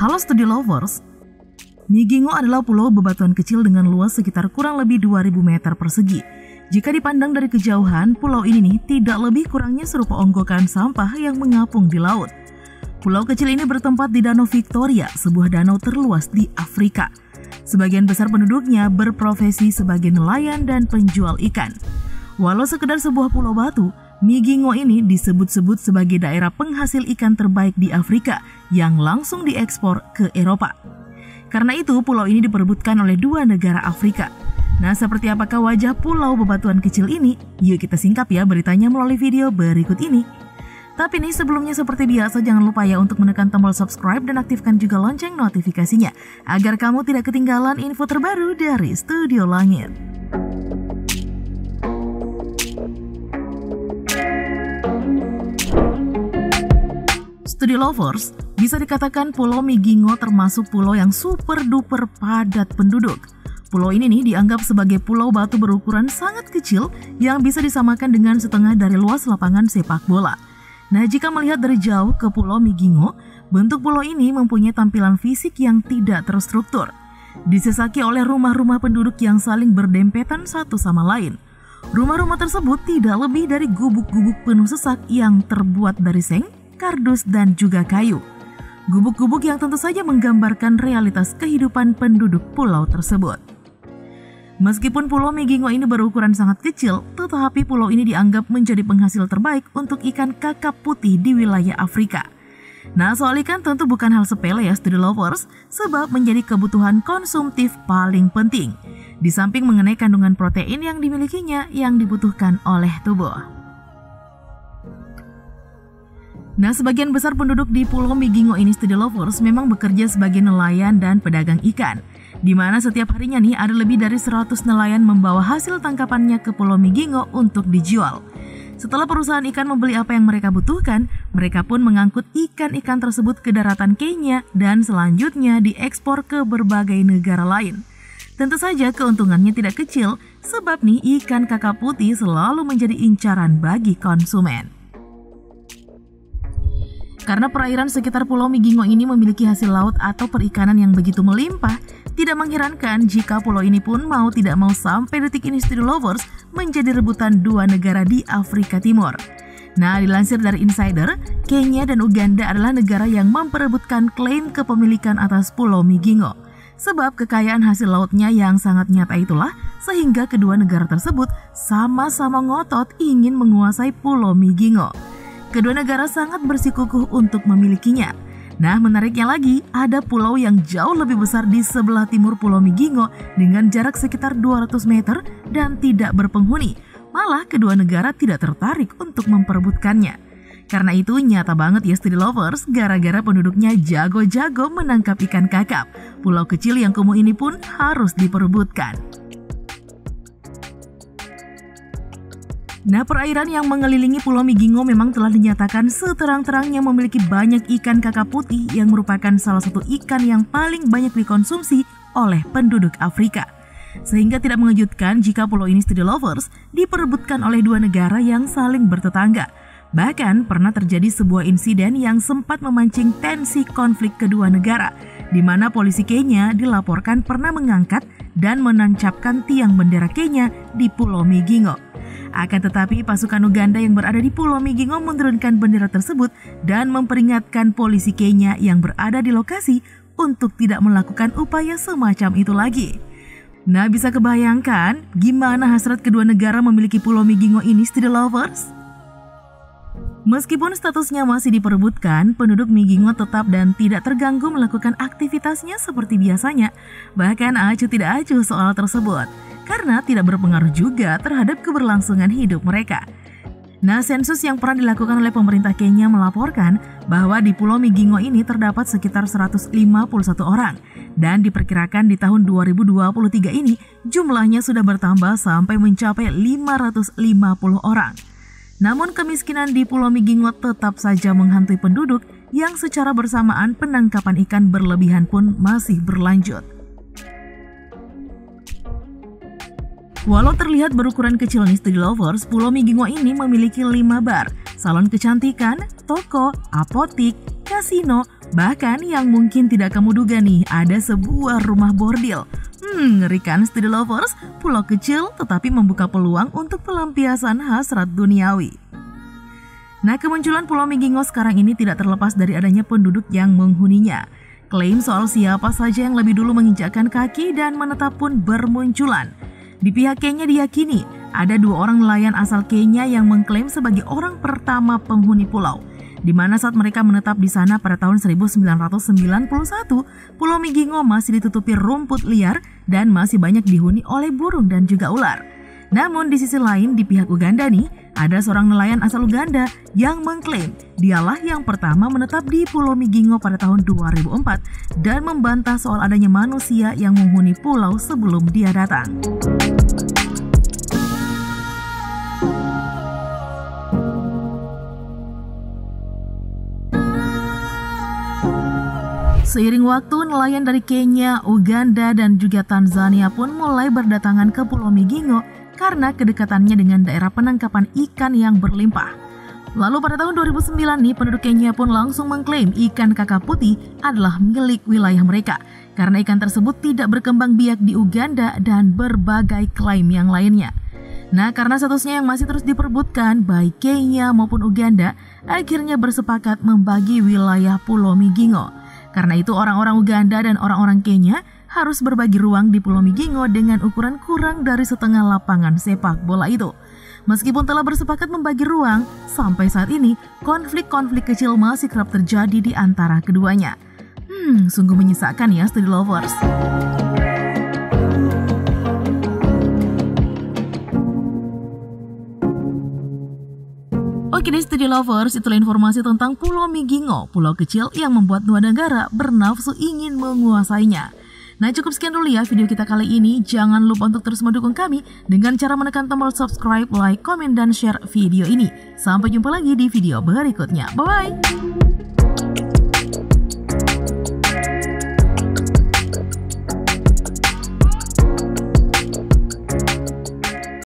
Halo Studi Lovers, Migingo adalah pulau bebatuan kecil dengan luas sekitar kurang lebih 2000 meter persegi. Jika dipandang dari kejauhan, pulau ini nih tidak lebih kurangnya serupa onggokan sampah yang mengapung di laut. Pulau kecil ini bertempat di Danau Victoria, sebuah danau terluas di Afrika. Sebagian besar penduduknya berprofesi sebagai nelayan dan penjual ikan. Walau sekedar sebuah pulau batu, Migingo ini disebut-sebut sebagai daerah penghasil ikan terbaik di Afrika yang langsung diekspor ke Eropa. Karena itu, pulau ini diperebutkan oleh dua negara Afrika. Nah, seperti apakah wajah pulau bebatuan kecil ini? Yuk kita singkap ya beritanya melalui video berikut ini. Tapi nih sebelumnya seperti biasa jangan lupa ya untuk menekan tombol subscribe dan aktifkan juga lonceng notifikasinya agar kamu tidak ketinggalan info terbaru dari Studio Langit. Studio Lovers, bisa dikatakan Pulau Migingo termasuk pulau yang super duper padat penduduk. Pulau ini nih dianggap sebagai pulau batu berukuran sangat kecil yang bisa disamakan dengan setengah dari luas lapangan sepak bola. Nah, jika melihat dari jauh ke Pulau Migingo, bentuk pulau ini mempunyai tampilan fisik yang tidak terstruktur. Disesaki oleh rumah-rumah penduduk yang saling berdempetan satu sama lain. Rumah-rumah tersebut tidak lebih dari gubuk-gubuk penuh sesak yang terbuat dari seng, kardus, dan juga kayu. Gubuk-gubuk yang tentu saja menggambarkan realitas kehidupan penduduk pulau tersebut. Meskipun Pulau Migingo ini berukuran sangat kecil, tetapi pulau ini dianggap menjadi penghasil terbaik untuk ikan kakap putih di wilayah Afrika. Nah, soal ikan tentu bukan hal sepele ya Studio Lovers, sebab menjadi kebutuhan konsumtif paling penting. Di samping mengenai kandungan protein yang dimilikinya yang dibutuhkan oleh tubuh. Nah, sebagian besar penduduk di Pulau Migingo ini Studio Lovers memang bekerja sebagai nelayan dan pedagang ikan, di mana setiap harinya nih ada lebih dari 100 nelayan membawa hasil tangkapannya ke Pulau Migingo untuk dijual. Setelah perusahaan ikan membeli apa yang mereka butuhkan, mereka pun mengangkut ikan-ikan tersebut ke daratan Kenya dan selanjutnya diekspor ke berbagai negara lain. Tentu saja keuntungannya tidak kecil, sebab nih ikan kakap putih selalu menjadi incaran bagi konsumen. Karena perairan sekitar Pulau Migingo ini memiliki hasil laut atau perikanan yang begitu melimpah, tidak mengherankan jika pulau ini pun mau tidak mau sampai detik ini Studio Lovers menjadi rebutan dua negara di Afrika Timur. Nah, dilansir dari Insider, Kenya dan Uganda adalah negara yang memperebutkan klaim kepemilikan atas Pulau Migingo. Sebab kekayaan hasil lautnya yang sangat nyata itulah sehingga kedua negara tersebut sama-sama ngotot ingin menguasai Pulau Migingo. Kedua negara sangat bersikukuh untuk memilikinya. Nah, menariknya lagi, ada pulau yang jauh lebih besar di sebelah timur Pulau Migingo dengan jarak sekitar 200 meter dan tidak berpenghuni. Malah kedua negara tidak tertarik untuk memperebutkannya. Karena itu nyata banget ya Studio Lovers, gara-gara penduduknya jago-jago menangkap ikan kakap. Pulau kecil yang kumuh ini pun harus diperebutkan. Nah, perairan yang mengelilingi Pulau Migingo memang telah dinyatakan seterang-terangnya memiliki banyak ikan kakap putih yang merupakan salah satu ikan yang paling banyak dikonsumsi oleh penduduk Afrika. Sehingga tidak mengejutkan jika pulau ini Studio Lovers diperebutkan oleh dua negara yang saling bertetangga. Bahkan pernah terjadi sebuah insiden yang sempat memancing tensi konflik kedua negara, di mana polisi Kenya dilaporkan pernah mengangkat dan menancapkan tiang bendera Kenya di Pulau Migingo. Akan tetapi pasukan Uganda yang berada di Pulau Migingo menurunkan bendera tersebut dan memperingatkan polisi Kenya yang berada di lokasi untuk tidak melakukan upaya semacam itu lagi. Nah, bisa kebayangkan gimana hasrat kedua negara memiliki Pulau Migingo ini Studio Lovers? Meskipun statusnya masih diperebutkan, penduduk Migingo tetap dan tidak terganggu melakukan aktivitasnya seperti biasanya. Bahkan acuh tidak acuh soal tersebut, karena tidak berpengaruh juga terhadap keberlangsungan hidup mereka. Nah, sensus yang pernah dilakukan oleh pemerintah Kenya melaporkan bahwa di Pulau Migingo ini terdapat sekitar 151 orang. Dan diperkirakan di tahun 2023 ini jumlahnya sudah bertambah sampai mencapai 550 orang. Namun kemiskinan di Pulau Migingo tetap saja menghantui penduduk yang secara bersamaan penangkapan ikan berlebihan pun masih berlanjut. Walau terlihat berukuran kecil nih Studio Lovers, Pulau Migingo ini memiliki 5 bar, salon kecantikan, toko, apotik, kasino, Bahkan yang mungkin tidak kamu duga nih, ada sebuah rumah bordil. Ngerikan Studi Lovers, pulau kecil tetapi membuka peluang untuk pelampiasan hasrat duniawi. Nah, kemunculan Pulau Migingo sekarang ini tidak terlepas dari adanya penduduk yang menghuninya. Klaim soal siapa saja yang lebih dulu menginjakkan kaki dan menetap pun bermunculan. Di pihak Kenya diyakini, ada 2 orang nelayan asal Kenya yang mengklaim sebagai orang pertama penghuni pulau. Di mana saat mereka menetap di sana pada tahun 1991, Pulau Migingo masih ditutupi rumput liar dan masih banyak dihuni oleh burung dan juga ular. Namun di sisi lain, di pihak Uganda nih, ada seorang nelayan asal Uganda yang mengklaim dialah yang pertama menetap di Pulau Migingo pada tahun 2004 dan membantah soal adanya manusia yang menghuni pulau sebelum dia datang. Seiring waktu, nelayan dari Kenya, Uganda, dan juga Tanzania pun mulai berdatangan ke Pulau Migingo karena kedekatannya dengan daerah penangkapan ikan yang berlimpah. Lalu pada tahun 2009 nih, penduduk Kenya pun langsung mengklaim ikan kakap putih adalah milik wilayah mereka karena ikan tersebut tidak berkembang biak di Uganda dan berbagai klaim yang lainnya. Nah, karena statusnya yang masih terus diperebutkan, baik Kenya maupun Uganda akhirnya bersepakat membagi wilayah Pulau Migingo. Karena itu orang-orang Uganda dan orang-orang Kenya harus berbagi ruang di Pulau Migingo dengan ukuran kurang dari setengah lapangan sepak bola itu. Meskipun telah bersepakat membagi ruang, sampai saat ini konflik-konflik kecil masih kerap terjadi di antara keduanya. Sungguh menyesakan ya Studi Lovers. Oke deh Studi Lovers, itulah informasi tentang Pulau Migingo, pulau kecil yang membuat 2 negara bernafsu ingin menguasainya. Nah, cukup sekian dulu ya video kita kali ini. Jangan lupa untuk terus mendukung kami dengan cara menekan tombol subscribe, like, komen, dan share video ini. Sampai jumpa lagi di video berikutnya. Bye-bye!